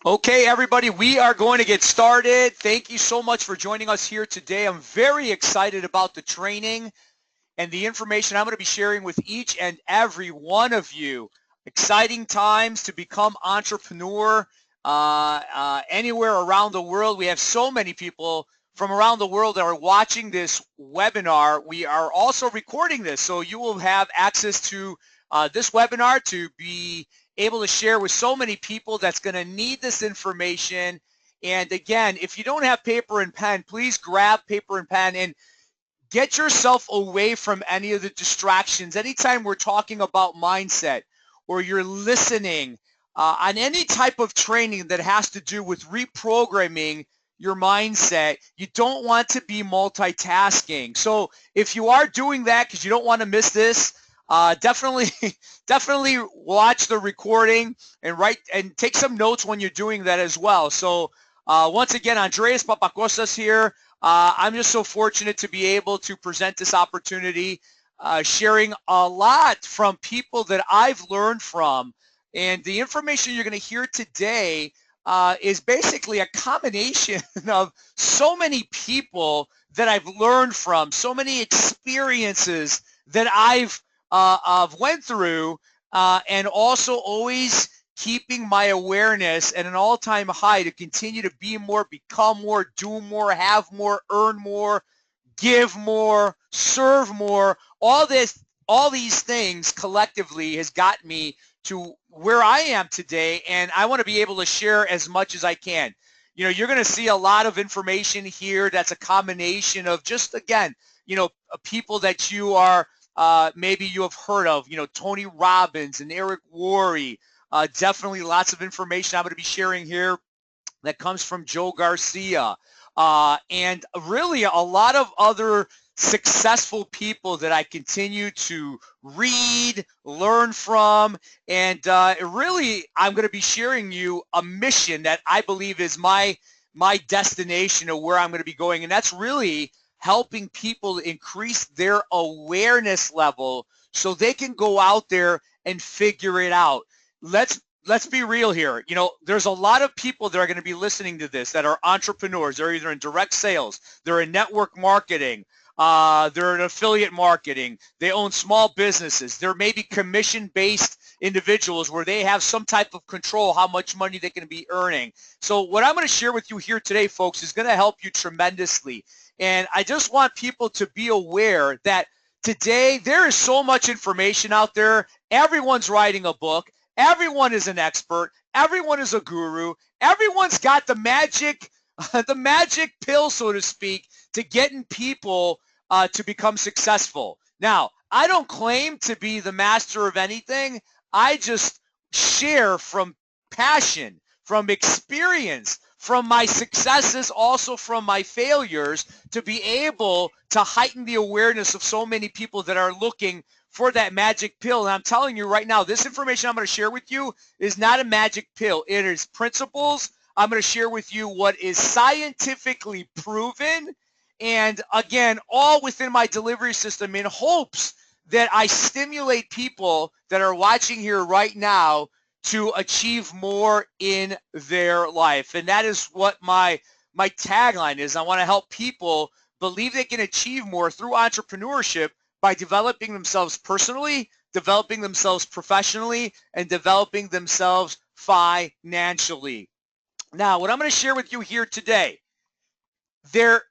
Okay, everybody, we are going to get started. Thank you so much for joining us here today. I'm very excited about the training and the information I'm going to be sharing with each and every one of you. Exciting times to become entrepreneur anywhere around the world. We have so many people from around the world that are watching this webinar. We are also recording this, so you will have access to this webinar to be able to share with so many people that's going to need this information. And again, if you don't have paper and pen, please grab paper and pen and get yourself away from any of the distractions. Anytime we're talking about mindset or you're listening on any type of training that has to do with reprogramming your mindset, you don't want to be multitasking. So if you are doing that because you don't want to miss this, definitely definitely watch the recording and write and take some notes when you're doing that as well. So once again, Andreas Papakostas here. I'm just so fortunate to be able to present this opportunity, sharing a lot from people that I've learned from. And the information you're going to hear today is basically a combination of so many people that I've learned from, so many experiences that I've went through, and also always keeping my awareness at an all-time high to continue to be more, become more, do more, have more, earn more, give more, serve more. All these things collectively has got me to where I am today, and I want to be able to share as much as I can. You know, you're going to see a lot of information here that's a combination of just, again, people that you are maybe you have heard of, Tony Robbins and Eric Worre. Definitely lots of information I'm going to be sharing here that comes from Joe Garcia, and really a lot of other successful people that I continue to read, learn from, and really I'm going to be sharing you a mission that I believe is my destination of where I'm going to be going, and that's really helping people increase their awareness level so they can go out there and figure it out. Let's be real here. There's a lot of people that are going to be listening to this that are entrepreneurs. They're either in direct sales, they're in network marketing, they're in affiliate marketing, they own small businesses, they're maybe commission-based individuals where they have some type of control how much money they can be earning. So what I'm going to share with you here today, folks, is going to help you tremendously. And I just want people to be aware that today there is so much information out there. Everyone's writing a book. Everyone is an expert. Everyone is a guru. Everyone's got the magic pill, so to speak, to getting people to become successful. Now, I don't claim to be the master of anything. I just share from passion, from experience, from my successes, also from my failures, to be able to heighten the awareness of so many people that are looking for that magic pill. And I'm telling you right now, this information I'm going to share with you is not a magic pill. It is principles. I'm going to share with you what is scientifically proven, and again, all within my delivery system in hopes that I stimulate people that are watching here right now to achieve more in their life. And that is what my tagline is. I want to help people believe they can achieve more through entrepreneurship by developing themselves personally, developing themselves professionally, and developing themselves financially. Now, what I'm going to share with you here today, there,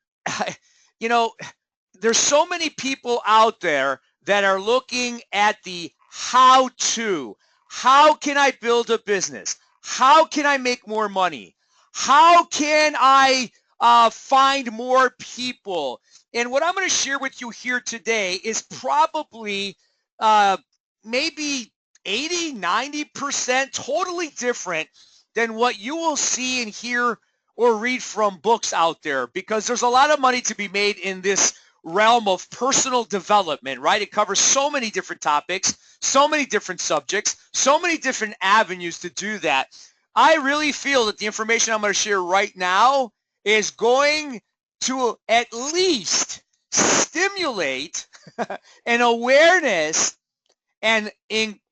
there's so many people out there that are looking at the how to. How can I build a business? How can I make more money? How can I find more people? And what I'm going to share with you here today is probably maybe 80, 90% totally different than what you will see and hear or read from books out there, because there's a lot of money to be made in this realm of personal development, right? It covers so many different topics, so many different subjects, so many different avenues to do that. I really feel that the information I'm going to share right now is going to at least stimulate an awareness, and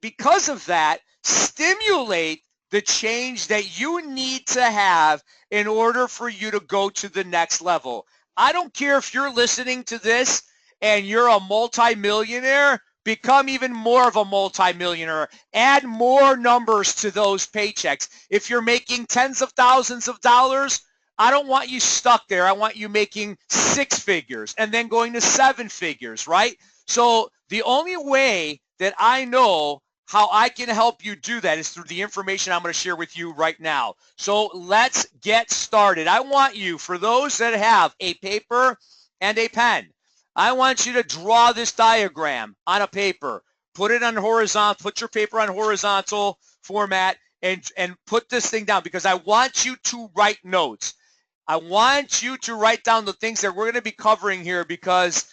because of that, stimulate the change that you need to have in order for you to go to the next level. I don't care if you're listening to this and you're a multimillionaire, become even more of a multimillionaire. Add more numbers to those paychecks. If you're making tens of thousands of dollars, I don't want you stuck there. I want you making 6 figures and then going to 7 figures, right? So the only way that I know how I can help you do that is through the information I'm going to share with you right now. So let's get started. I want you, for those that have a paper and a pen, I want you to draw this diagram on a paper. Put it on horizontal, put your paper on horizontal format and put this thing down, because I want you to write notes. I want you to write down the things that we're going to be covering here, because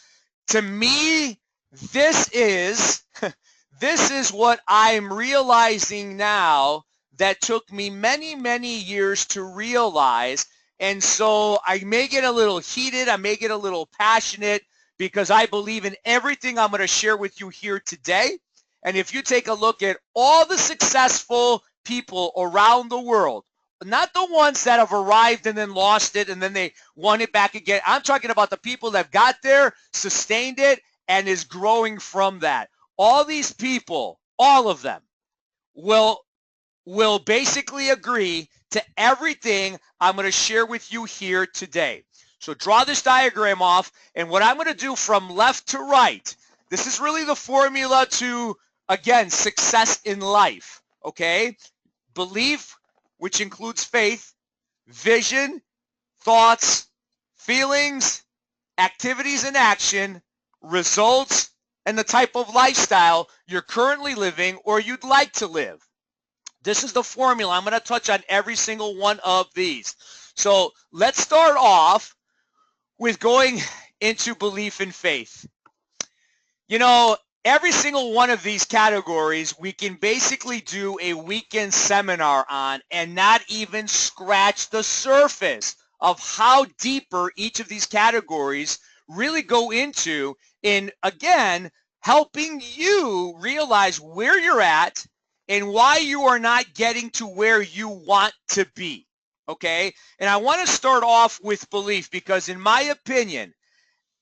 to me, this is what I'm realizing now that took me many, many years to realize. And so I may get a little heated, I may get a little passionate, because I believe in everything I'm going to share with you here today. And if you take a look at all the successful people around the world, not the ones that have arrived and then lost it and then they won it back again. I'm talking about the people that got there, sustained it, and is growing from that. All these people, all of them, will basically agree to everything I'm going to share with you here today. So draw this diagram off, and what I'm going to do from left to right, this is really the formula to, again, success in life, okay? Belief, which includes faith, vision, thoughts, feelings, activities and action, results, and the type of lifestyle you're currently living or you'd like to live. This is the formula. I'm going to touch on every single one of these. So let's start off with going into belief and faith. You know, every single one of these categories we can basically do a weekend seminar on and not even scratch the surface of how deeper each of these categories really go into in, again, helping you realize where you're at and why you are not getting to where you want to be, okay? And I want to start off with belief, because in my opinion,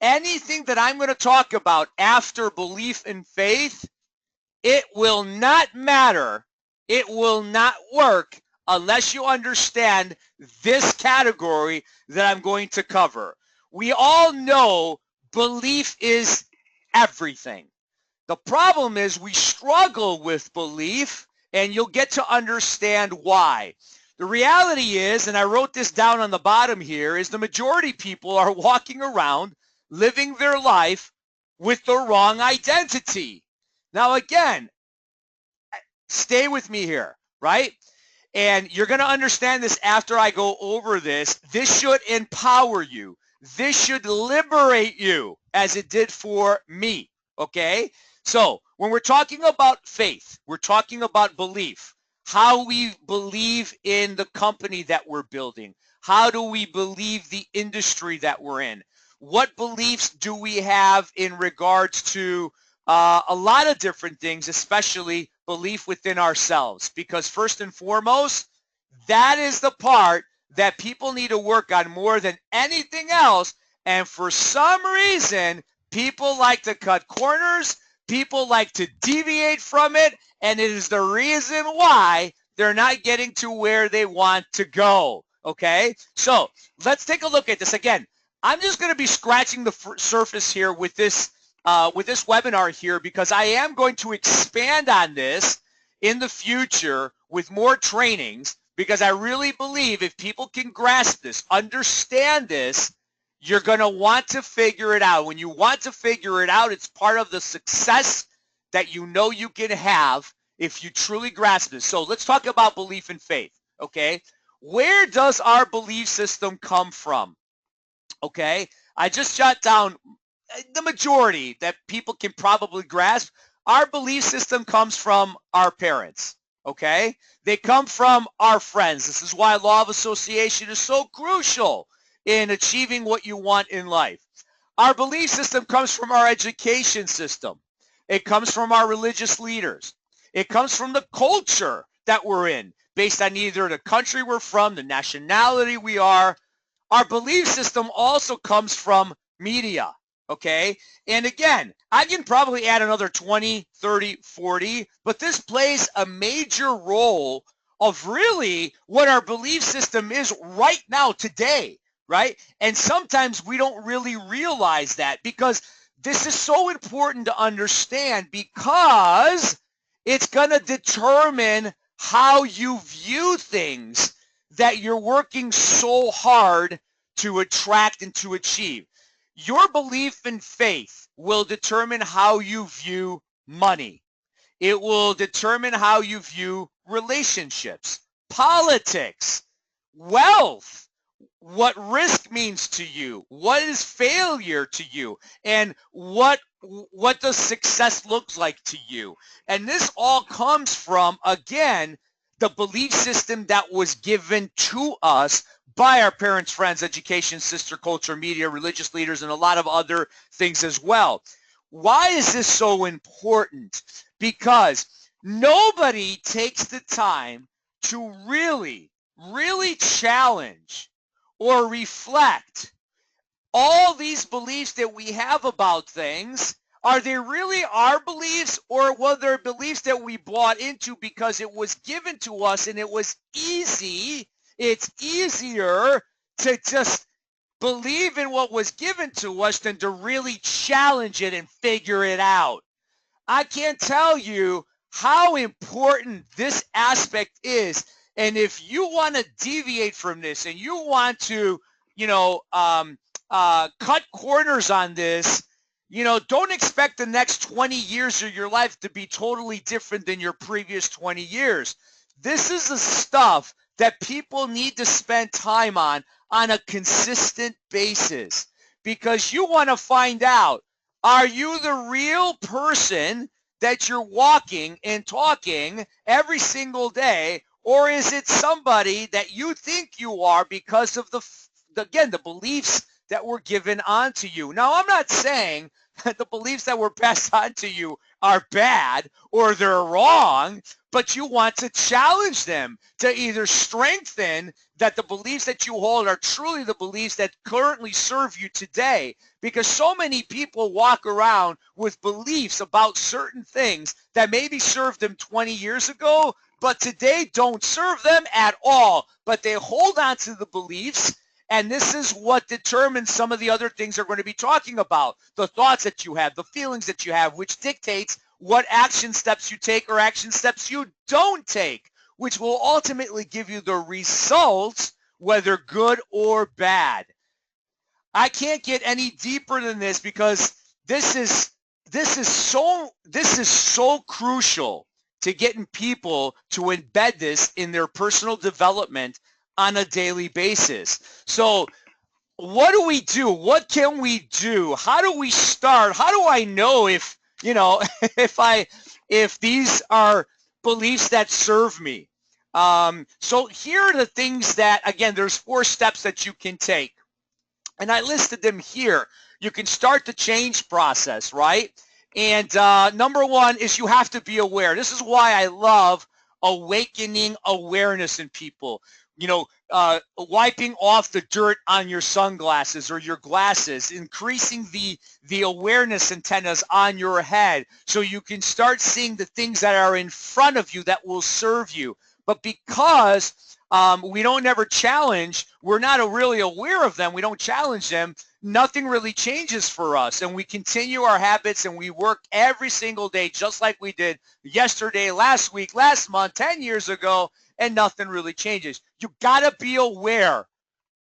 anything that I'm going to talk about after belief and faith, it will not matter. It will not work unless you understand this category that I'm going to cover. We all know belief is everything. The problem is we struggle with belief, and you'll get to understand why. The reality is, and I wrote this down on the bottom here, is the majority of people are walking around living their life with the wrong identity. Now, again, stay with me here, right? And you're going to understand this after I go over this. This should empower you. This should liberate you, as it did for me, okay? So when we're talking about faith, we're talking about belief, how we believe in the company that we're building. How do we believe the industry that we're in? What beliefs do we have in regards to a lot of different things, especially belief within ourselves? Because first and foremost, that is the part that people need to work on more than anything else. And for some reason, people like to cut corners. People like to deviate from it. And it is the reason why they're not getting to where they want to go. Okay? So let's take a look at this. Again, I'm just going to be scratching the surface here with this webinar here, because I am going to expand on this in the future with more trainings, because I really believe if people can grasp this, understand this, you're going to want to figure it out. When you want to figure it out, it's part of the success that you know you can have if you truly grasp this. So let's talk about belief and faith, okay? Where does our belief system come from? Okay, I just jot down the majority that people can probably grasp. Our belief system comes from our parents, okay? They come from our friends. This is why law of association is so crucial in achieving what you want in life. Our belief system comes from our education system. It comes from our religious leaders. It comes from the culture that we're in. based on either the country we're from, the nationality we are. Our belief system also comes from media, okay? And again, I can probably add another 20, 30, 40, but this plays a major role of really what our belief system is right now, today, right? And sometimes we don't really realize that, because this is so important to understand, because it's going to determine how you view things that you're working so hard to attract and to achieve. Your belief in faith will determine how you view money. It will determine how you view relationships, politics, wealth, what risk means to you, what is failure to you, and what does success look like to you. And this all comes from, again, the belief system that was given to us by our parents, friends, education, sister culture, media, religious leaders, and a lot of other things as well. Why is this so important? Because nobody takes the time to really challenge or reflect all these beliefs that we have about things. Are they really our beliefs, or were there beliefs that we bought into because it was given to us and it was easy? It's easier to just believe in what was given to us than to really challenge it and figure it out. I can't tell you how important this aspect is. And if you want to deviate from this and you want to, cut corners on this, don't expect the next 20 years of your life to be totally different than your previous 20 years. This is the stuff that people need to spend time on a consistent basis, because you want to find out, are you the real person that you're walking and talking every single day, or is it somebody that you think you are because of the beliefs that were given onto you? Now, I'm not saying that the beliefs that were passed on to you are bad or they're wrong, but you want to challenge them to either strengthen that the beliefs that you hold are truly the beliefs that currently serve you today. Because so many people walk around with beliefs about certain things that maybe served them 20 years ago, but today don't serve them at all. But they hold on to the beliefs, and this is what determines some of the other things they're going to be talking about. The thoughts that you have, the feelings that you have, which dictates what action steps you take or action steps you don't take, which will ultimately give you the results, whether good or bad. I can't get any deeper than this, because this is so crucial to getting people to embed this in their personal development on a daily basis. So what do we do? What can we do? How do we start? How do I know if if these are beliefs that serve me? So here are the things that, again, there's 4 steps that you can take, and I listed them here. You can start the change process, right? And number 1 is you have to be aware. This is why I love awakening awareness in people. Wiping off the dirt on your sunglasses or your glasses, increasing the awareness antennas on your head so you can start seeing the things that are in front of you that will serve you. But because we don't never challenge, we're not really aware of them, we don't challenge them, nothing really changes for us. And we continue our habits and we work every single day just like we did yesterday, last week, last month, 10 years ago, and nothing really changes. You got to be aware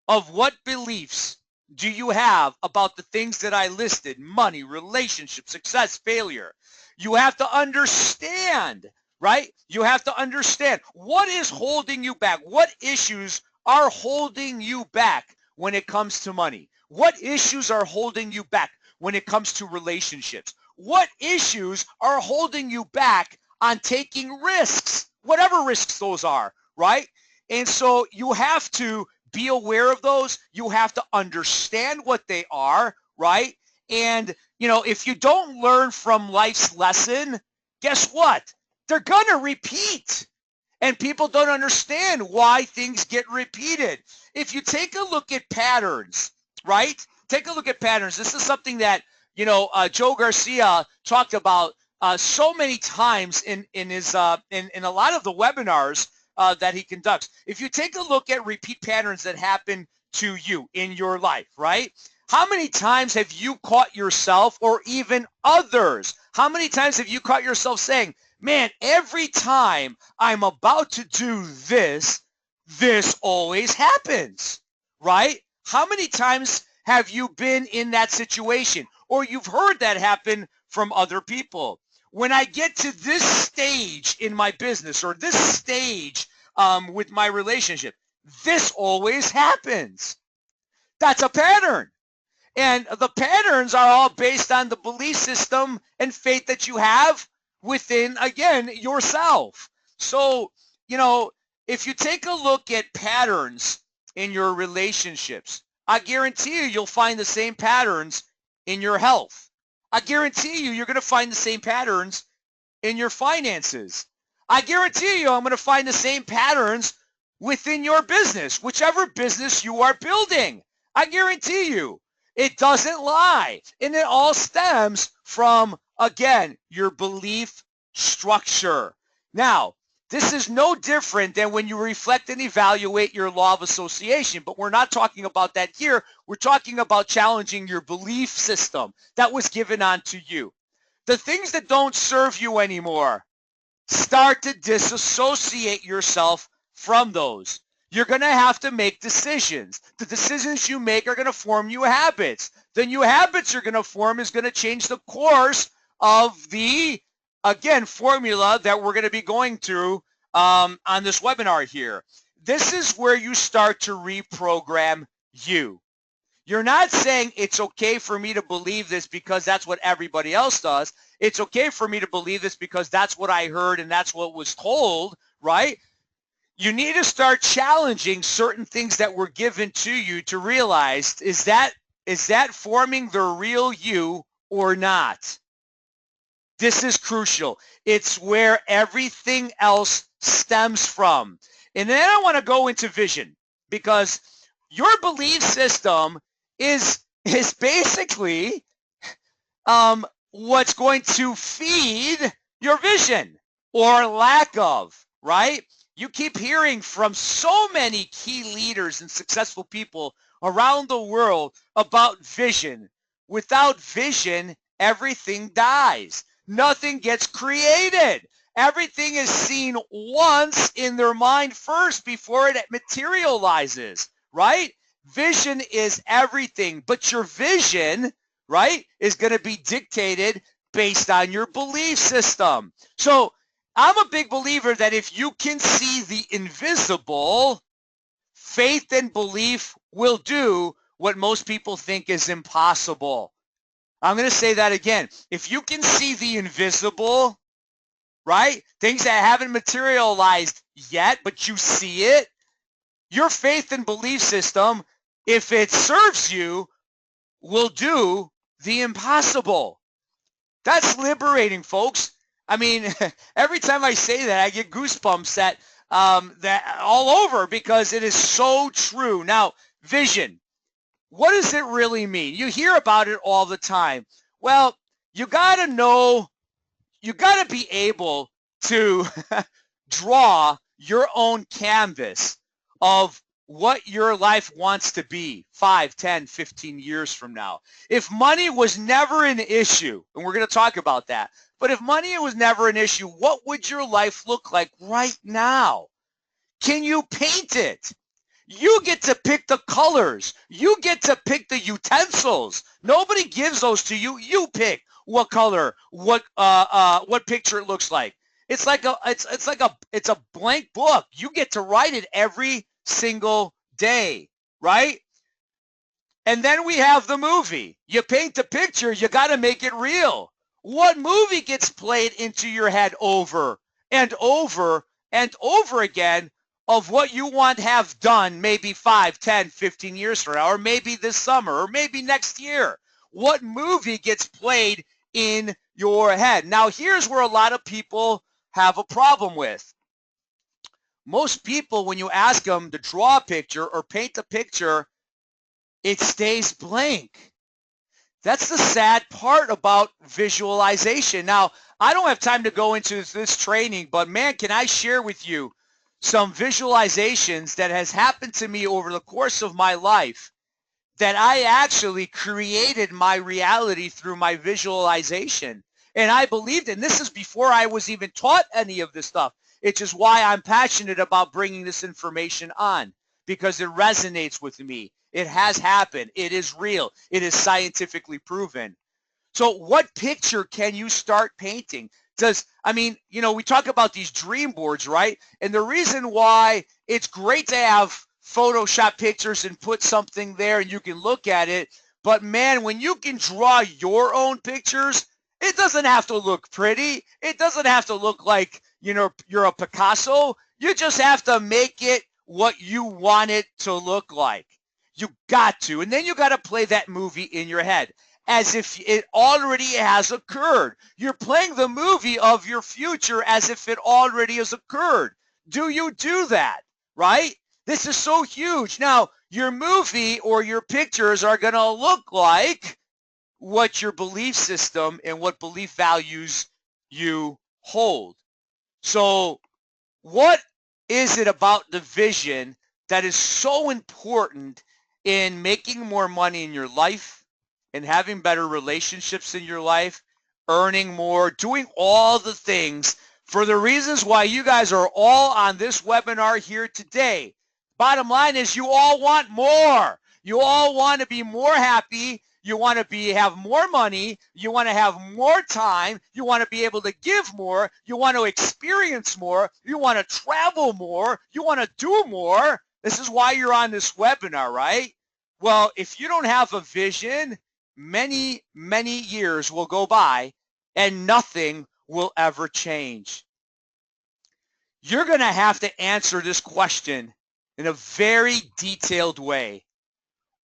of what beliefs do you have about the things that I listed: money, relationships, success, failure. You have to understand, right? You have to understand what is holding you back. What issues are holding you back when it comes to money? What issues are holding you back when it comes to relationships? What issues are holding you back on taking risks, whatever risks those are, right? And so you have to be aware of those. You have to understand what they are, right? And, if you don't learn from life's lesson, guess what? They're going to repeat. And people don't understand why things get repeated. If you take a look at patterns, right? Take a look at patterns. This is something that, Joe Garcia talked about so many times in his in a lot of the webinars that he conducts. If you take a look at repeat patterns that happen to you in your life, right? How many times have you caught yourself, or even others? How many times have you caught yourself saying, man, every time I'm about to do this, this always happens, right? How many times have you been in that situation, or you've heard that happen from other people? When I get to this stage in my business, or this stage with my relationship, this always happens. That's a pattern. And the patterns are all based on the belief system and faith that you have within, again, yourself. So, if you take a look at patterns in your relationships, I guarantee you'll find the same patterns in your health. I guarantee you're going to find the same patterns in your finances. I guarantee I'm going to find the same patterns within your business, whichever business you are building. I guarantee you. It doesn't lie. And it all stems from, again, your belief structure. Now, this is no different than when you reflect and evaluate your law of association, but we're not talking about that here. We're talking about challenging your belief system that was given onto you. The things that don't serve you anymore, start to disassociate yourself from those. You're going to have to make decisions. The decisions you make are going to form new habits. The new habits you're going to form is going to change the course of the, again, formula that we're going to be going through on this webinar here. This is where you start to reprogram you. You're not saying it's okay for me to believe this because that's what everybody else does. It's okay for me to believe this because that's what I heard and that's what was told, right? You need to start challenging certain things that were given to you to realize, is that forming the real you or not? This is crucial. It's where everything else stems from. And then I want to go into vision, because your belief system is basically what's going to feed your vision, or lack of, right? You keep hearing from so many key leaders and successful people around the world about vision. Without vision, everything dies. Nothing gets created. Everything is seen once in their mind first before it materializes, right? Vision is everything, but your vision, right, is going to be dictated based on your belief system. So I'm a big believer that if you can see the invisible, faith and belief will do what most people think is impossible. I'm going to say that again. If you can see the invisible, right, things that haven't materialized yet, but you see it, your faith and belief system, if it serves you, will do the impossible. That's liberating, folks. I mean, every time I say that, I get goosebumps that all over, because it is so true. Now, vision. What does it really mean? You hear about it all the time. Well, you got to know, you got to be able to draw your own canvas of what your life wants to be 5, 10, 15 years from now. If money was never an issue, and we're going to talk about that, but if money was never an issue, what would your life look like right now? Can you paint it? You get to pick the colors. You get to pick the utensils. Nobody gives those to you. You pick what color, what picture it looks like. It's like it's a blank book. You get to write it every single day, right? And then we have the movie. You paint the picture, you got to make it real. What movie gets played into your head over and over and over again of what you want to have done maybe 5, 10, 15 years from now, or maybe this summer, or maybe next year? What movie gets played in your head? Now, here's where a lot of people have a problem with. most people, when you ask them to draw a picture or paint a picture, it stays blank. That's the sad part about visualization. Now, I don't have time to go into this training, but man, can I share with you some visualizations that has happened to me over the course of my life, that I actually created my reality through my visualization. And I believed in this is before I was even taught any of this stuff. It's just why I'm passionate about bringing this information on, because it resonates with me. It has happened. It is real. It is scientifically proven. So what picture can you start painting? We talk about these dream boards, right? And the reason why it's great to have Photoshop pictures and put something there and you can look at it. But man, when you can draw your own pictures, it doesn't have to look pretty. It doesn't have to look like, you're a Picasso. You just have to make it what you want it to look like. You got to. And then you got to play that movie in your head as if it already has occurred. You're playing the movie of your future as if it already has occurred. Do you do that? Right? This is so huge. Now, your movie or your pictures are going to look like what your belief system and what belief values you hold. So what is it about the vision that is so important in making more money in your life and having better relationships in your life, earning more, doing all the things for the reasons why you guys are all on this webinar here today? Bottom line is you all want more. You all want to be more happy. You want to have more money. You want to have more time. You want to be able to give more. You want to experience more. You want to travel more. You want to do more. This is why you're on this webinar, right? Well, if you don't have a vision, many, many years will go by and nothing will ever change. You're going to have to answer this question in a very detailed way.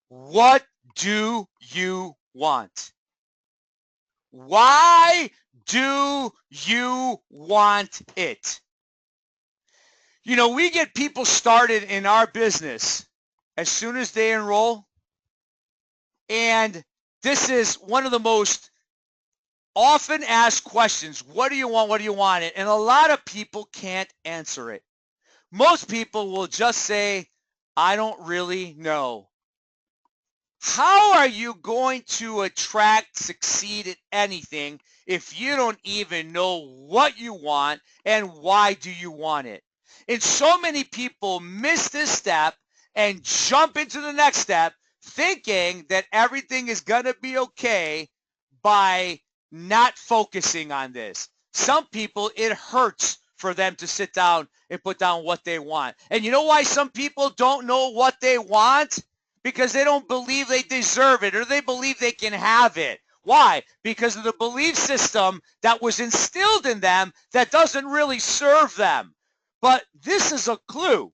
What do you want? Why do you want it? We get people started in our business as soon as they enroll, and this is one of the most often asked questions. What do you want? What do you want it? And a lot of people can't answer it. Most people will just say, I don't really know. How are you going to attract, succeed at anything if you don't even know what you want and why do you want it? And so many people miss this step and jump into the next step thinking that everything is going to be okay by not focusing on this. Some people, it hurts for them to sit down and put down what they want. And you know why some people don't know what they want? Because they don't believe they deserve it or they believe they can have it. Why? Because of the belief system that was instilled in them that doesn't really serve them. But this is a clue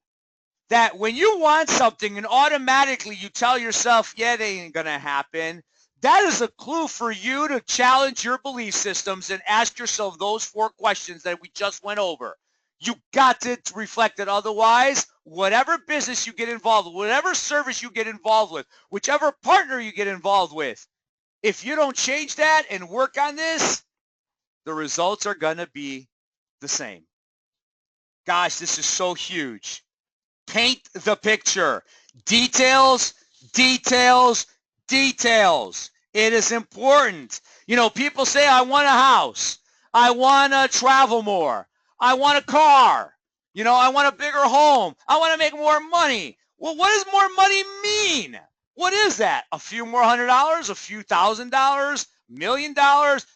that when you want something and automatically you tell yourself, yeah, it ain't going to happen, that is a clue for you to challenge your belief systems and ask yourself those 4 questions that we just went over. You got to reflect it. Otherwise, whatever business you get involved with, whatever service you get involved with, whichever partner you get involved with, if you don't change that and work on this, the results are going to be the same. Gosh, this is so huge. Paint the picture. Details, details, details. It is important. People say, I want a house. I want to travel more. I want a car. I want a bigger home. I want to make more money. Well, what does more money mean? What is that? A few more $100? A few $1,000? $1 million?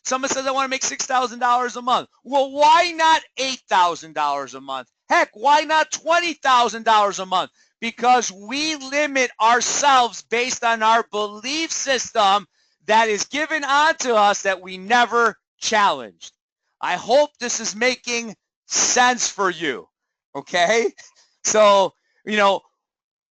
Someone says I want to make $6,000 a month. Well, why not $8,000 a month? Heck, why not $20,000 a month? Because we limit ourselves based on our belief system that is given onto us that we never challenged. I hope this is making sense for you, okay? So,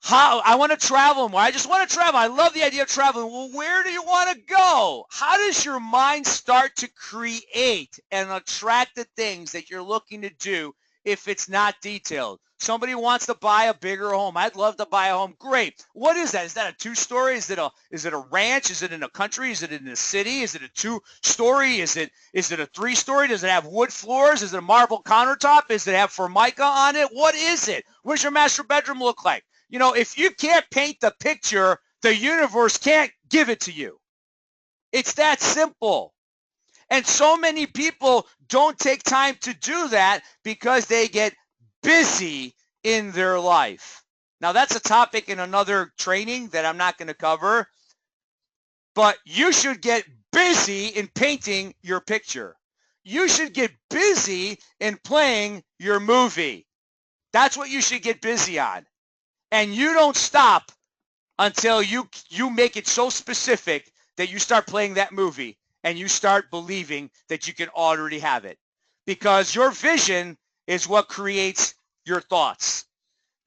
how I want to travel more. I just want to travel. I love the idea of traveling. Well, where do you want to go? How does your mind start to create and attract the things that you're looking to do if it's not detailed. Somebody wants to buy a bigger home. I'd love to buy a home. Great. What is that? Is that a 2-story? Is it a ranch? Is it in a country? Is it in a city? Is it a 2-story? Is it a 3-story? Does it have wood floors? Is it a marble countertop? Does it have Formica on it? What is it? What does your master bedroom look like? You know, if you can't paint the picture, the universe can't give it to you. It's that simple. And so many people don't take time to do that because they get busy in their life. Now, that's a topic in another training that I'm not going to cover, but you should get busy in painting your picture. You should get busy in playing your movie. That's what you should get busy on. And you don't stop until you make it so specific that you start playing that movie and you start believing that you can already have it. Because your vision is what creates your thoughts.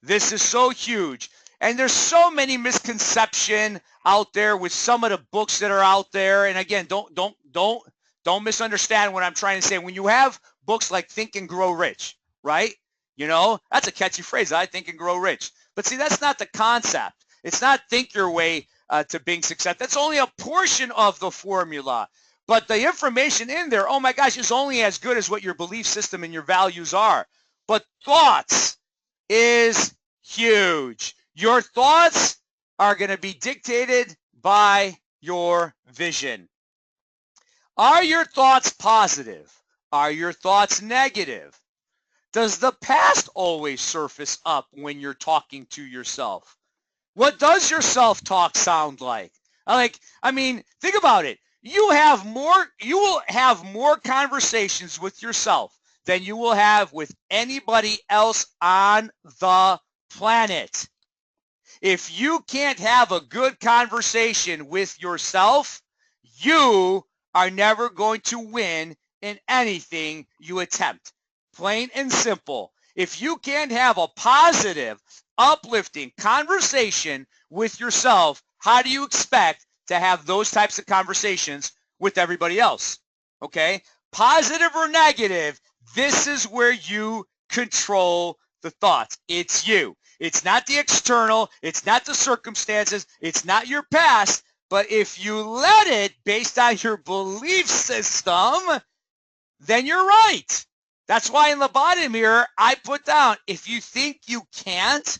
This is so huge. And there's so many misconceptions out there with some of the books that are out there. And again, don't misunderstand what I'm trying to say. When you have books like Think and Grow Rich, right? You know, that's a catchy phrase. I think and grow rich. But see, that's not the concept. It's not think your way to being successful. That's only a portion of the formula. But the information in there, oh my gosh, is only as good as what your belief system and your values are. But thoughts is huge. Your thoughts are going to be dictated by your vision. Are your thoughts positive? Are your thoughts negative? Does the past always surface up when you're talking to yourself? What does your self-talk sound like? I mean, think about it. You will have more conversations with yourself than you will have with anybody else on the planet. If you can't have a good conversation with yourself, you are never going to win in anything you attempt. Plain and simple. If you can't have a positive, uplifting conversation with yourself, how do you expect to have those types of conversations with everybody else? Okay? Positive or negative, this is where you control the thoughts. It's you. It's not the external. It's not the circumstances. It's not your past. But if you let it based on your belief system, then you're right. That's why in the bottom here, I put down, if you think you can't,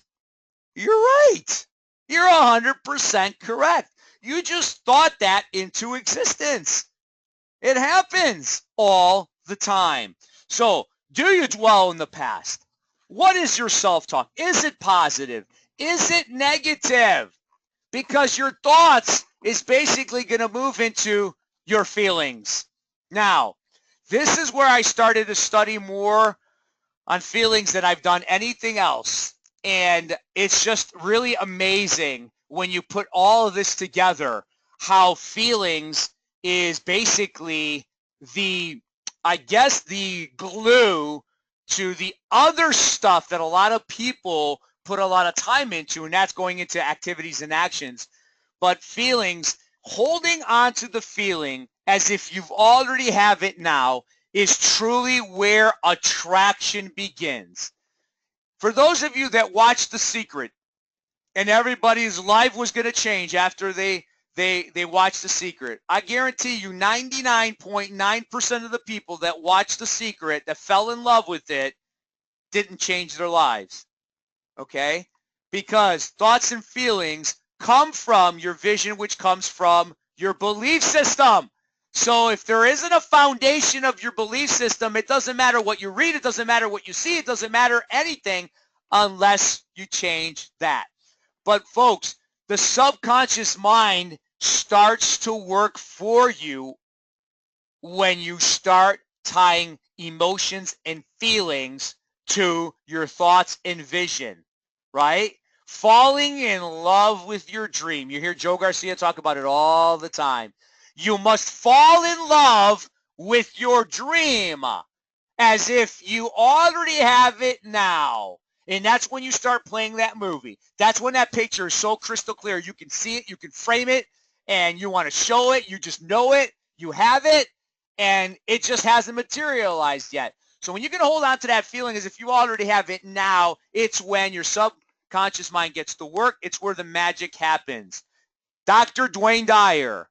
you're right. You're 100% correct. You just thought that into existence. It happens all the time. So, do you dwell in the past? What is your self-talk? Is it positive? Is it negative? Because your thoughts is basically going to move into your feelings. Now, this is where I started to study more on feelings than I've done anything else. And it's just really amazing when you put all of this together, how feelings is basically the glue to the other stuff that a lot of people put a lot of time into, and that's going into activities and actions. But feelings, holding on to the feeling as if you've already have it now, is truly where attraction begins. For those of you that watched The Secret, and everybody's life was going to change after they watched The Secret, I guarantee you 99.9% of the people that watched The Secret, that fell in love with it, didn't change their lives. Okay? Because thoughts and feelings come from your vision, which comes from your belief system. So if there isn't a foundation of your belief system, it doesn't matter what you read, it doesn't matter what you see, it doesn't matter anything unless you change that. But folks, the subconscious mind starts to work for you when you start tying emotions and feelings to your thoughts and vision, right? Falling in love with your dream. You hear Joe Garcia talk about it all the time. You must fall in love with your dream as if you already have it now. And that's when you start playing that movie. That's when that picture is so crystal clear. You can see it, you can frame it, and you want to show it. You just know it, you have it, and it just hasn't materialized yet. So when you can hold on to that feeling as if you already have it now, it's when your subconscious mind gets to work. It's where the magic happens. Dr. Dwayne Dyer,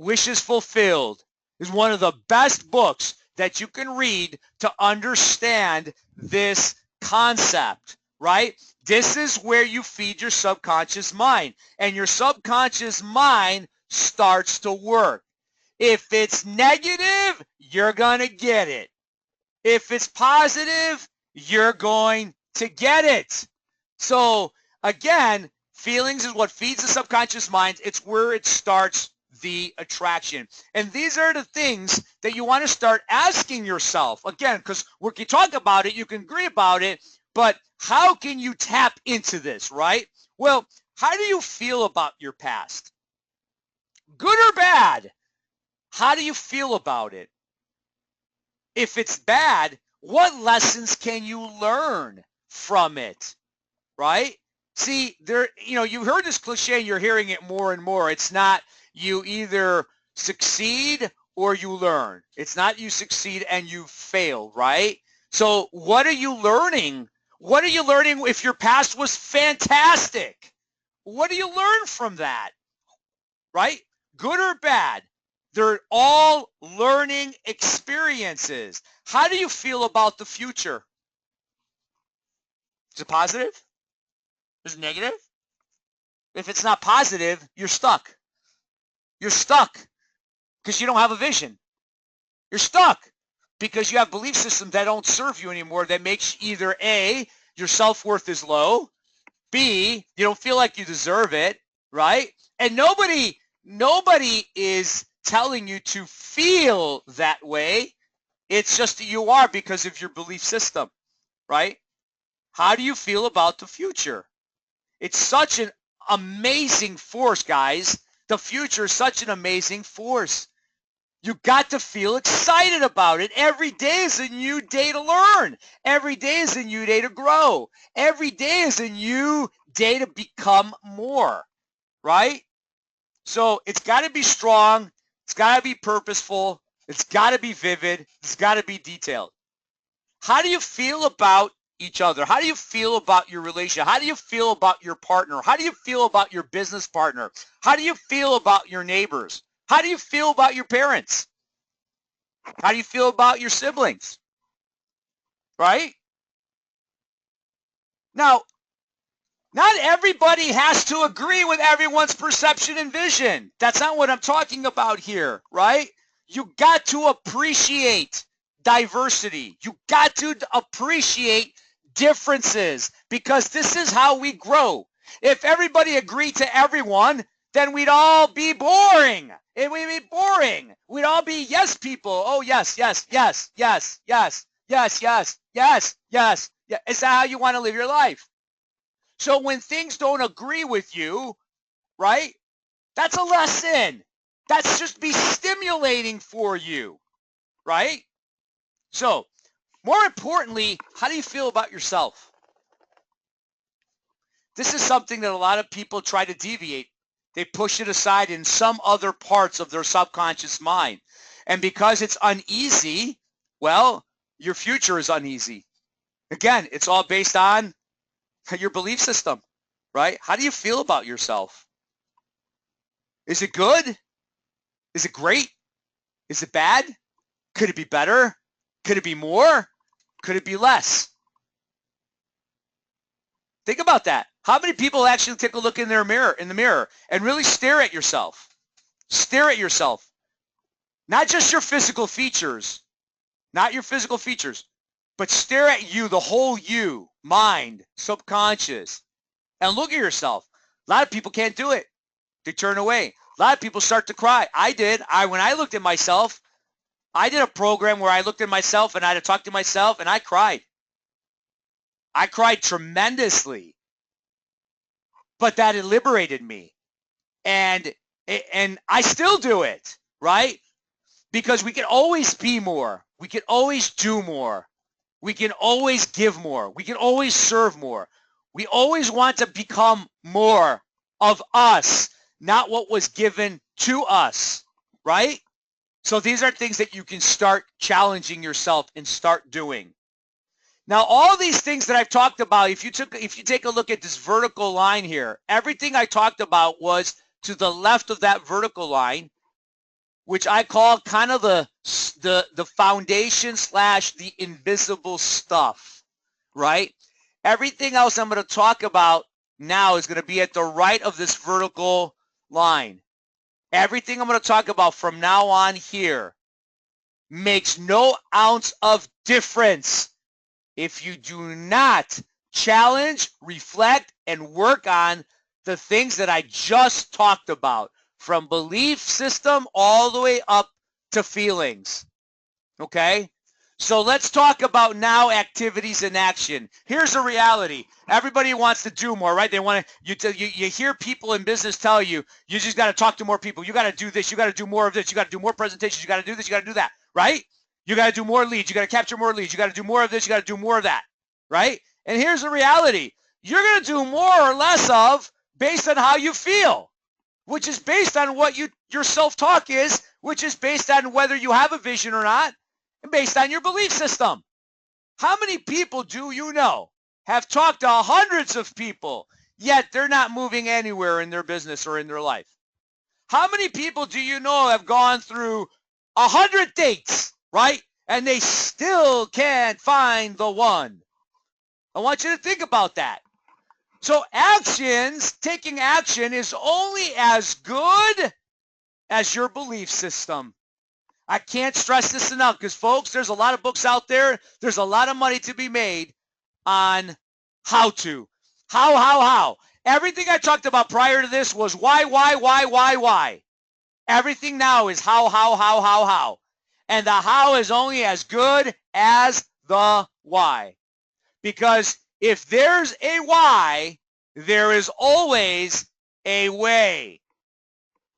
Wishes Fulfilled, is one of the best books that you can read to understand this concept, right? This is where you feed your subconscious mind, and your subconscious mind starts to work. If it's negative, you're going to get it. If it's positive, you're going to get it. So again, feelings is what feeds the subconscious mind. It's where it starts the attraction. And these are the things that you want to start asking yourself. Again, because we can talk about it, you can agree about it, but how can you tap into this, right? Well, how do you feel about your past? Good or bad? How do you feel about it? If it's bad, what lessons can you learn from it, right? See, you've heard this cliche and you're hearing it more and more. It's not you either succeed or you learn. It's not you succeed and you fail, right? So what are you learning? What are you learning if your past was fantastic? What do you learn from that, right? Good or bad? They're all learning experiences. How do you feel about the future? Is it positive? Is it negative? If it's not positive, you're stuck. You're stuck because you don't have a vision. You're stuck because you have belief systems that don't serve you anymore, that makes either A, your self-worth is low, B, you don't feel like you deserve it, right? And nobody is telling you to feel that way. It's just that you are because of your belief system, right? How do you feel about the future? It's such an amazing force, guys. The future is such an amazing force. You got to feel excited about it. Every day is a new day to learn. Every day is a new day to grow. Every day is a new day to become more, right? So it's got to be strong. It's got to be purposeful. It's got to be vivid. It's got to be detailed. How do you feel about each other? How do you feel about your relationship? How do you feel about your partner? How do you feel about your business partner? How do you feel about your neighbors? How do you feel about your parents? How do you feel about your siblings? Right? Now, not everybody has to agree with everyone's perception and vision. That's not what I'm talking about here, right? You got to appreciate diversity. You got to appreciate differences because this is how we grow. If everybody agreed to everyone, then we'd all be boring. It would be boring. We'd all be yes people. Oh, yes, yes, yes, yes, yes, yes, yes, yes, yes. Yeah. Is that how you want to live your life? So when things don't agree with you, right, that's a lesson. That's just be stimulating for you, right? So more importantly, how do you feel about yourself? This is something that a lot of people try to deviate. They push it aside in some other parts of their subconscious mind. And because it's uneasy, well, your future is uneasy. Again, it's all based on your belief system, right? How do you feel about yourself? Is it good? Is it great? Is it bad? Could it be better? Could it be more? Could it be less? Think about that. How many people actually take a look in the mirror and really stare at yourself? Stare at yourself. Not just your physical features, not your physical features, but stare at you, the whole you, mind, subconscious, and look at yourself. A lot of people can't do it. They turn away. A lot of people start to cry. I did. When I looked at myself, I did a program where I looked at myself and I had to talk to myself and I cried. I cried tremendously. But that liberated me. And I still do it, right? Because we can always be more. We can always do more. We can always give more. We can always serve more. We always want to become more of us, not what was given to us, right? So these are things that you can start challenging yourself and start doing. Now, all these things that I've talked about, if you take a look at this vertical line here, everything I talked about was to the left of that vertical line, which I call kind of the foundation / the invisible stuff, right? Everything else I'm going to talk about now is going to be at the right of this vertical line. Everything I'm going to talk about from now on here makes no ounce of difference if you do not challenge, reflect, and work on the things that I just talked about, from belief system all the way up to feelings. Okay? So let's talk about now activities in action. Here's the reality. Everybody wants to do more, right? They want to. You hear people in business tell you, you just got to talk to more people. You got to do this. You got to do more of this. You got to do more presentations. You got to do this. You got to do that, right? You got to do more leads. You got to capture more leads. You got to do more of this. You got to do more of that, right? And here's the reality. You're going to do more or less of based on how you feel, which is based on what your self-talk is, which is based on whether you have a vision or not, and based on your belief system. How many people do you know have talked to hundreds of people, yet they're not moving anywhere in their business or in their life? How many people do you know have gone through 100 dates, right? And they still can't find the one. I want you to think about that. So taking action is only as good as your belief system. I can't stress this enough because, folks, there's a lot of books out there. There's a lot of money to be made on how to. How. Everything I talked about prior to this was why. Everything now is how. And the how is only as good as the why. Because if there's a why, there is always a way.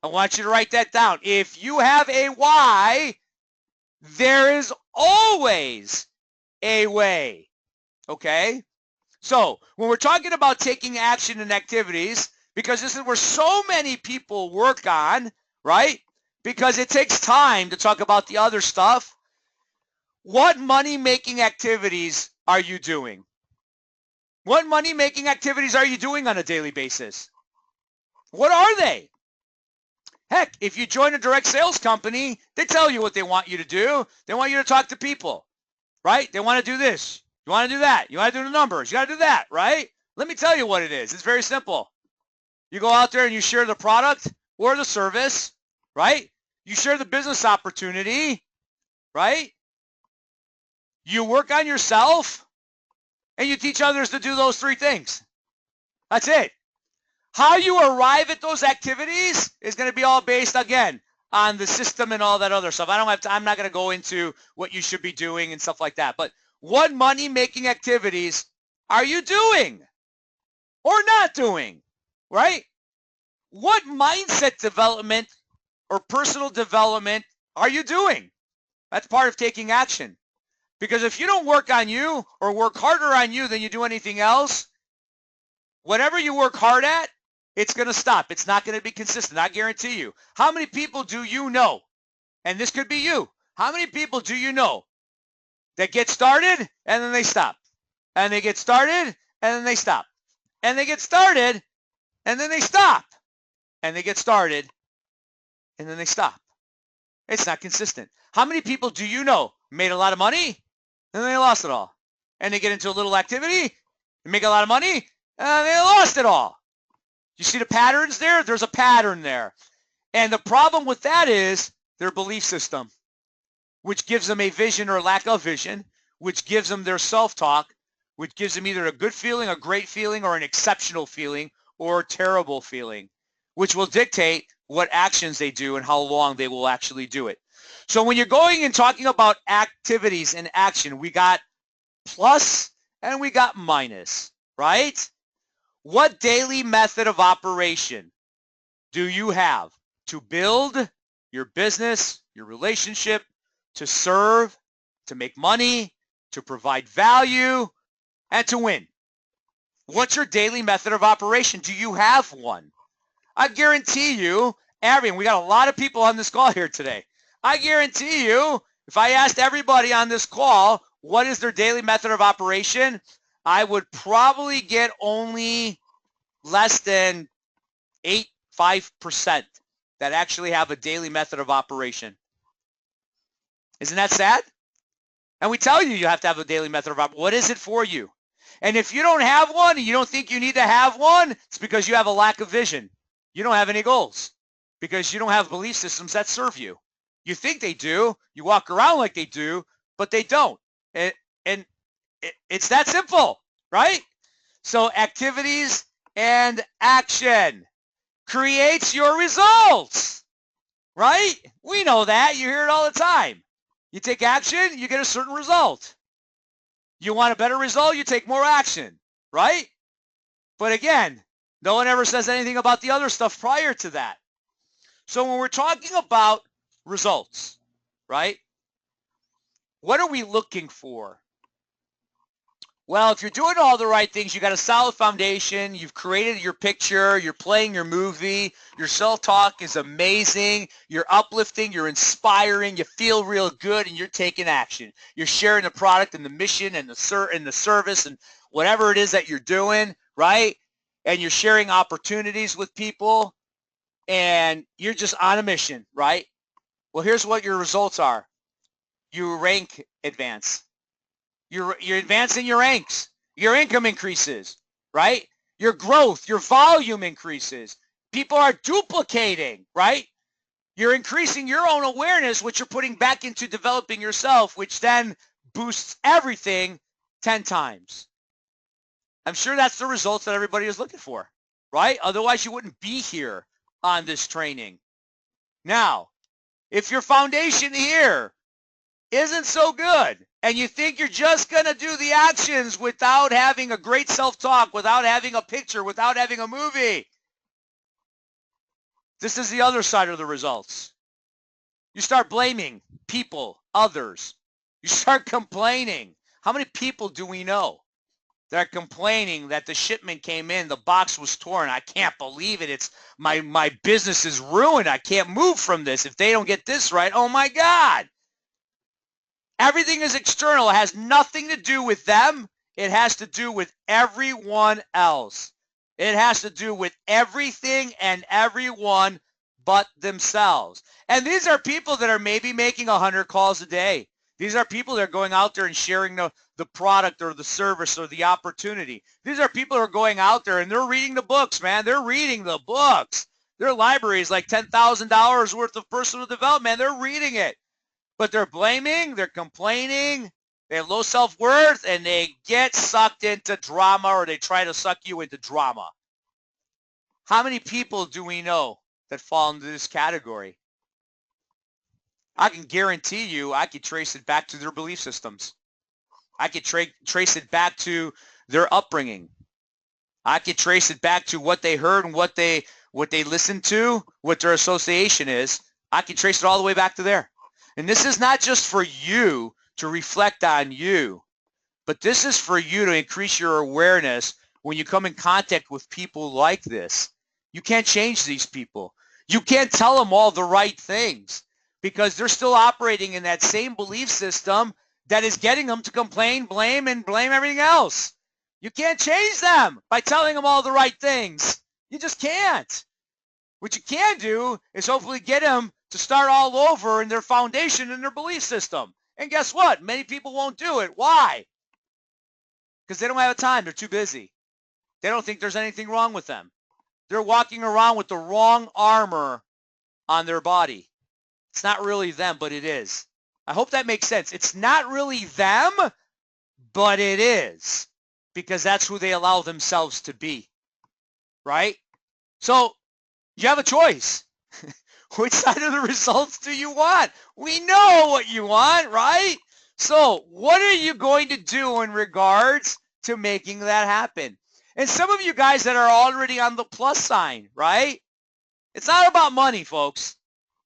I want you to write that down. If you have a why, there is always a way. Okay? So when we're talking about taking action in activities, because this is where so many people work on, right? Because it takes time to talk about the other stuff. What money-making activities are you doing? What money-making activities are you doing on a daily basis? What are they? Heck, if you join a direct sales company, they tell you what they want you to do. They want you to talk to people, right? They want to do this. You want to do that. You want to do the numbers. You got to do that, right? Let me tell you what it is. It's very simple. You go out there and you share the product or the service, right? You share the business opportunity, right? You work on yourself, and you teach others to do those three things. That's it. How you arrive at those activities is going to be all based, again, on the system and all that other stuff. I'm not going to go into what you should be doing and stuff like that. But what money-making activities are you doing or not doing, right? What mindset development or personal development are you doing? That's part of taking action. Because if you don't work on you or work harder on you than you do anything else, whatever you work hard at, it's going to stop. It's not going to be consistent. I guarantee you. How many people do you know? And this could be you. How many people do you know that get started and then they stop? And they get started and then they stop. And they get started and then they stop. And they get started and then they stop. It's not consistent. How many people do you know made a lot of money and then they lost it all? And they get into a little activity and make a lot of money and they lost it all. You see the patterns there? There's a pattern there. And the problem with that is their belief system, which gives them a vision or lack of vision, which gives them their self-talk, which gives them either a good feeling, a great feeling, or an exceptional feeling, or a terrible feeling, which will dictate what actions they do and how long they will actually do it. So when you're going and talking about activities and action, we got plus and we got minus, right? What daily method of operation do you have to build your business, your relationship, to serve, to make money, to provide value, and to win? What's your daily method of operation? Do you have one? I guarantee you, we got a lot of people on this call here today. I guarantee you, if I asked everybody on this call what is their daily method of operation, I would probably get only less than 5% that actually have a daily method of operation. Isn't that sad? And we tell you have to have a daily method of operation. What is it for you? And if you don't have one and you don't think you need to have one, it's because you have a lack of vision. You don't have any goals because you don't have belief systems that serve you. You think they do. You walk around like they do, but they don't. And it's that simple, right? So activities and action creates your results, right? We know that. You hear it all the time. You take action, you get a certain result. You want a better result, you take more action, right? But again, no one ever says anything about the other stuff prior to that. So when we're talking about results, right? What are we looking for? Well, if you're doing all the right things, you got a solid foundation, you've created your picture, you're playing your movie, your self-talk is amazing, you're uplifting, you're inspiring, you feel real good, and you're taking action. You're sharing the product and the mission and the service and whatever it is that you're doing, right? And you're sharing opportunities with people, and you're just on a mission, right? Well, here's what your results are. You rank advance. You're advancing your ranks. Your income increases, right? Your growth, your volume increases. People are duplicating, right? You're increasing your own awareness, which you're putting back into developing yourself, which then boosts everything 10 times. I'm sure that's the results that everybody is looking for, right? Otherwise, you wouldn't be here on this training. Now, if your foundation here isn't so good, and you think you're just going to do the actions without having a great self-talk, without having a picture, without having a movie, this is the other side of the results. You start blaming people, others. You start complaining. How many people do we know that are complaining that the shipment came in, the box was torn? I can't believe it. It's my business is ruined. I can't move from this. If they don't get this right, oh my God. Everything is external. It has nothing to do with them. It has to do with everyone else. It has to do with everything and everyone but themselves. And these are people that are maybe making 100 calls a day. These are people that are going out there and sharing the product or the service or the opportunity. These are people who are going out there and they're reading the books, man. They're reading the books. Their library is like $10,000 worth of personal development. They're reading it. But they're blaming, they're complaining, they have low self-worth, and they get sucked into drama, or they try to suck you into drama. How many people do we know that fall into this category? I can guarantee you I could trace it back to their belief systems. I could trace it back to their upbringing. I could trace it back to what they heard and what they listened to, what their association is. I can trace it all the way back to there. And this is not just for you to reflect on you, but this is for you to increase your awareness when you come in contact with people like this. You can't change these people. You can't tell them all the right things because they're still operating in that same belief system that is getting them to complain, blame, and blame everything else. You can't change them by telling them all the right things. You just can't. What you can do is hopefully get them to start all over in their foundation and their belief system. And guess what? Many people won't do it. Why? Because they don't have time. They're too busy. They don't think there's anything wrong with them. They're walking around with the wrong armor on their body. It's not really them, but it is. I hope that makes sense. It's not really them, but it is. Because that's who they allow themselves to be. Right? So you have a choice. Which side of the results do you want? We know what you want, right? So what are you going to do in regards to making that happen? And some of you guys that are already on the plus sign, right? It's not about money, folks.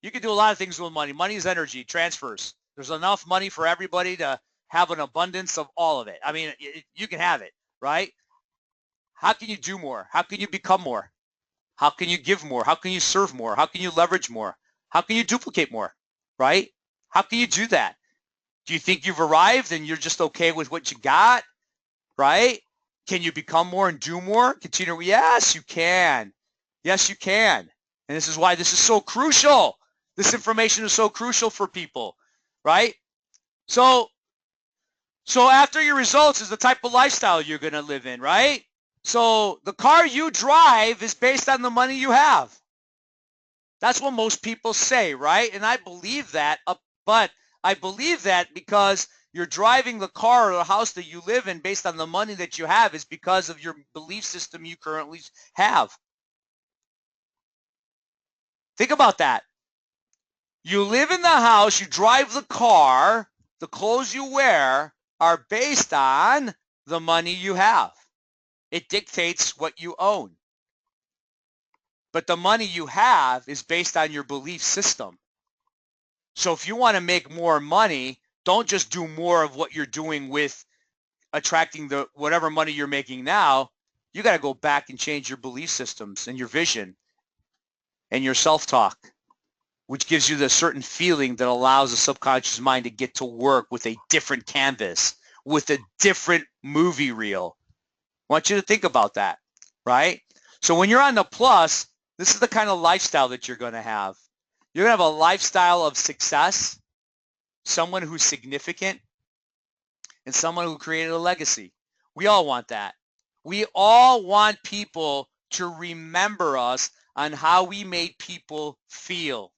You can do a lot of things with money. Money is energy, transfers. There's enough money for everybody to have an abundance of all of it. I mean, you can have it, right? How can you do more? How can you become more? How can you give more? How can you serve more? How can you leverage more? How can you duplicate more? right? How can you do that? Do you think you've arrived and you're just okay with what you got, right? Can you become more and do more? Continue. Yes, you can. Yes, you can. And this is why this is so crucial. This information is so crucial for people, right? So after your results is the type of lifestyle you're going to live in, right? So the car you drive is based on the money you have. That's what most people say, right? And I believe that, but I believe that because you're driving the car or the house that you live in based on the money that you have is because of your belief system you currently have. Think about that. You live in the house, you drive the car, the clothes you wear are based on the money you have. It dictates what you own. But the money you have is based on your belief system. So if you want to make more money, don't just do more of what you're doing with attracting the whatever money you're making now. You got to go back and change your belief systems and your vision and your self-talk, which gives you the certain feeling that allows the subconscious mind to get to work with a different canvas, with a different movie reel. I want you to think about that, right? So when you're on the plus, this is the kind of lifestyle that you're going to have. You're going to have a lifestyle of success, someone who's significant, and someone who created a legacy. We all want that. We all want people to remember us on how we made people feel.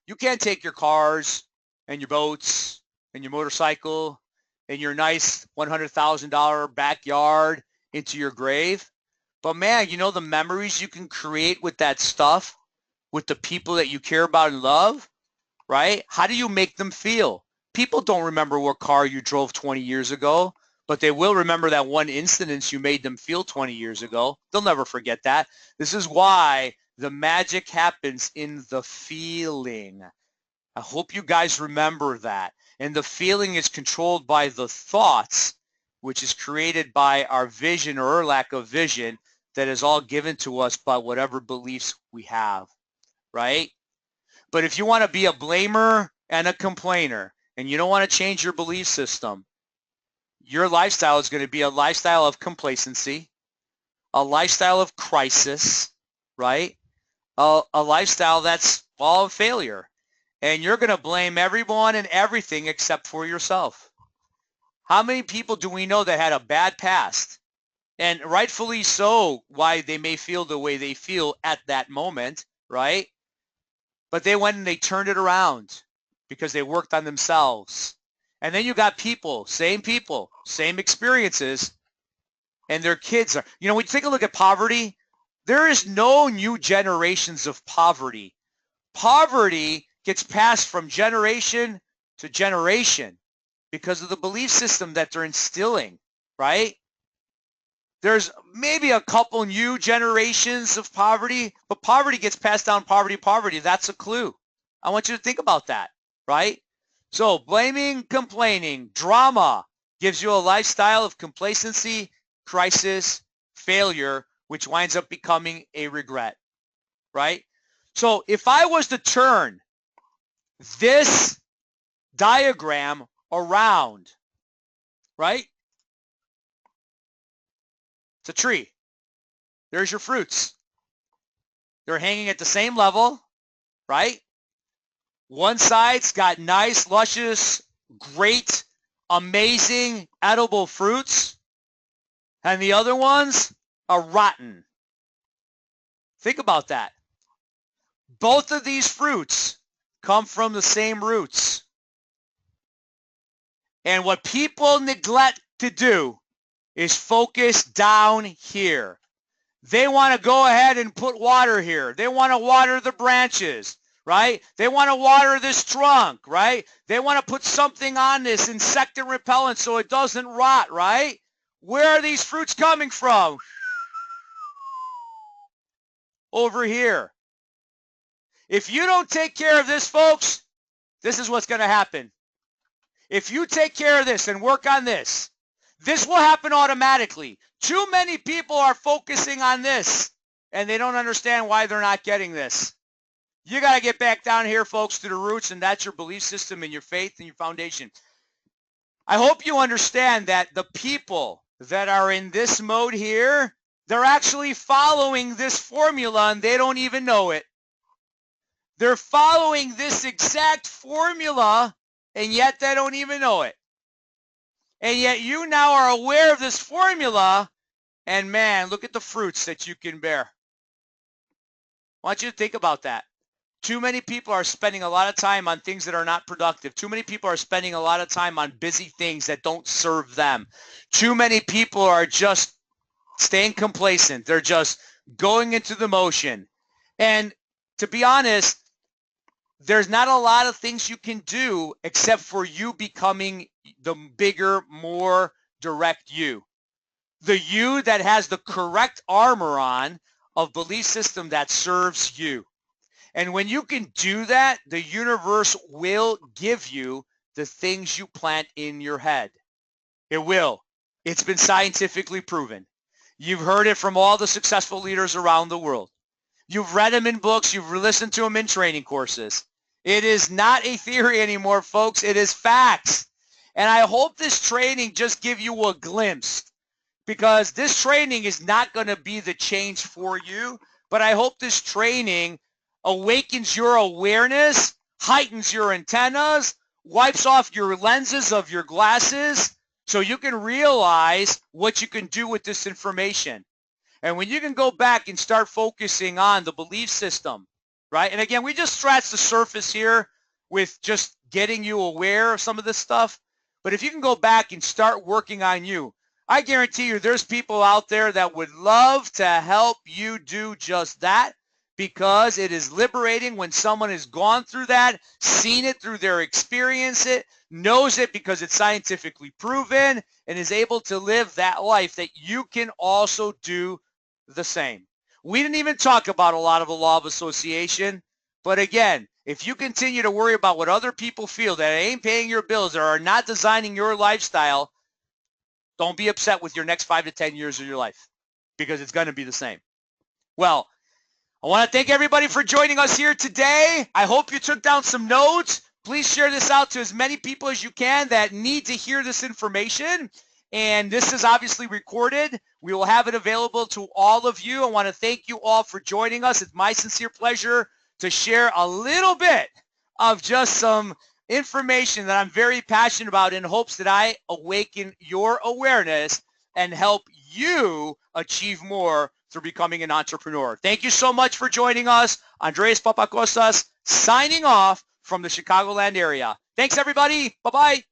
You can't take your cars and your boats and your motorcycle and your nice $100,000 backyard into your grave. But man, you know the memories you can create with that stuff, with the people that you care about and love, right? How do you make them feel? People don't remember what car you drove 20 years ago, but they will remember that one incident you made them feel 20 years ago. They'll never forget that. This is why the magic happens in the feeling. I hope you guys remember that. And the feeling is controlled by the thoughts, which is created by our vision or our lack of vision that is all given to us by whatever beliefs we have, right? But if you want to be a blamer and a complainer and you don't want to change your belief system, your lifestyle is going to be a lifestyle of complacency, a lifestyle of crisis, right? A lifestyle that's all a failure. And you're going to blame everyone and everything except for yourself. How many people do we know that had a bad past? And rightfully so, why they may feel the way they feel at that moment, right? But they went and they turned it around because they worked on themselves. And then you got people, same experiences, and their kids are, when you take a look at poverty, there is no new generations of poverty. Poverty gets passed from generation to generation because of the belief system that they're instilling, right? There's maybe a couple new generations of poverty, but poverty gets passed down, poverty. That's a clue. I want you to think about that, right? So blaming, complaining, drama gives you a lifestyle of complacency, crisis, failure, which winds up becoming a regret, right? So if I was to turn this diagram around, right? It's a tree. There's your fruits. They're hanging at the same level, right? One side's got nice, luscious, great, amazing, edible fruits, and the other ones are rotten. Think about that. Both of these fruits come from the same roots. And what people neglect to do is focus down here. They want to go ahead and put water here. They want to water the branches, right? They want to water this trunk, right? They want to put something on this insectant repellent so it doesn't rot, right? Where are these fruits coming from? Over here. If you don't take care of this, folks, this is what's going to happen. If you take care of this and work on this, this will happen automatically. Too many people are focusing on this, and they don't understand why they're not getting this. You got to get back down here, folks, to the roots, and that's your belief system and your faith and your foundation. I hope you understand that the people that are in this mode here, they're actually following this formula and they don't even know it. They're following this exact formula and yet they don't even know it. And yet you now are aware of this formula, and man, look at the fruits that you can bear. I want you to think about that. Too many people are spending a lot of time on things that are not productive. Too many people are spending a lot of time on busy things that don't serve them. Too many people are just staying complacent. They're just going into the motion. And to be honest, there's not a lot of things you can do except for you becoming the bigger, more direct you. The you that has the correct armor on of belief system that serves you. And when you can do that, the universe will give you the things you plant in your head. It will. It's been scientifically proven. You've heard it from all the successful leaders around the world. You've read them in books. You've listened to them in training courses. It is not a theory anymore, folks. It is facts. And I hope this training just give you a glimpse, because this training is not going to be the change for you, but I hope this training awakens your awareness, heightens your antennas, wipes off your lenses of your glasses so you can realize what you can do with this information. And when you can go back and start focusing on the belief system, right? And again, we just scratched the surface here with just getting you aware of some of this stuff. But if you can go back and start working on you, I guarantee you there's people out there that would love to help you do just that, because it is liberating when someone has gone through that, seen it through their experience, it knows it because it's scientifically proven, and is able to live that life that you can also do the same. We didn't even talk about a lot of the law of association, but again, if you continue to worry about what other people feel, that ain't paying your bills or are not designing your lifestyle, don't be upset with your next 5 to 10 years of your life, because it's going to be the same. Well, I want to thank everybody for joining us here today. I hope you took down some notes. Please share this out to as many people as you can that need to hear this information. And this is obviously recorded. We will have it available to all of you. I want to thank you all for joining us. It's my sincere pleasure to share a little bit of just some information that I'm very passionate about, in hopes that I awaken your awareness and help you achieve more through becoming an entrepreneur. Thank you so much for joining us. Andreas Papakostas signing off from the Chicagoland area. Thanks, everybody. Bye-bye.